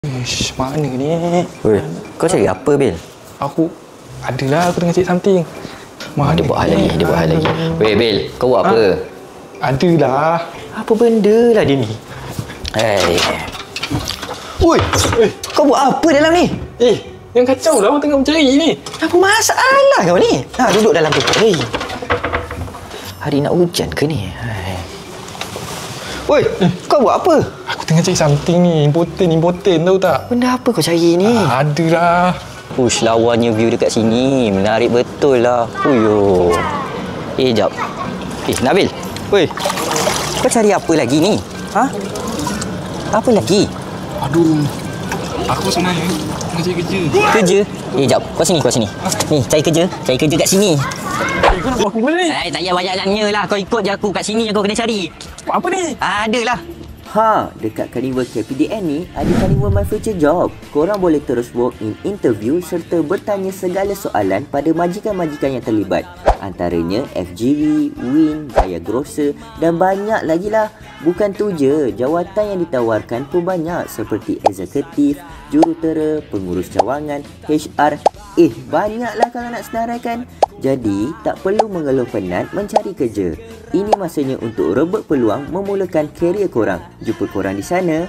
Ish, mana ni? Weh, kau cari apa, Bil? Aku adalah aku tengah cari something. Dia buat hal lagi. Weh, Bil, kau buat apa? Adalah. Apa benda lah dia ni? Hei. Woi, kau buat apa dalam ni? Yang kacau lah orang tengah mencari ni. Apa masalah kau ni? Duduk dalam tu. Hei. Hari nak hujan ke ni? Woi, kau buat apa? Aku tengah cari something ni. Important tahu tak? Benda apa kau cari ni? Adalah. Ush, lawannya view dekat sini. Menarik betul lah. Uyo. Jap. Nabil. Woi. Kau cari apa lagi ni? Apa lagi? Aduh. Aku sebenarnya tengah cari kerja. Kerja? Jap. Kau sini. Ni, cari kerja kat sini. Kau nak buat apa benda ni? Tak payah banyak tanya lah. Kau ikut je aku kat sini je kau kena cari. Apa ni? Adalah. Dekat Carnival KPDN ni ada Carnival My Future Job. Korang boleh terus walk in interview serta bertanya segala soalan pada majikan-majikan yang terlibat. Antaranya FGV, Win, Gaya Grocer dan banyak lagi lah. Bukan tu je, jawatan yang ditawarkan pun banyak seperti eksekutif, jurutera, pengurus cawangan, HR. Banyaklah kalau nak senaraikan. Jadi, tak perlu mengeluh penat mencari kerja. Ini masanya untuk rebut peluang memulakan kerjaya korang. Jumpa korang di sana.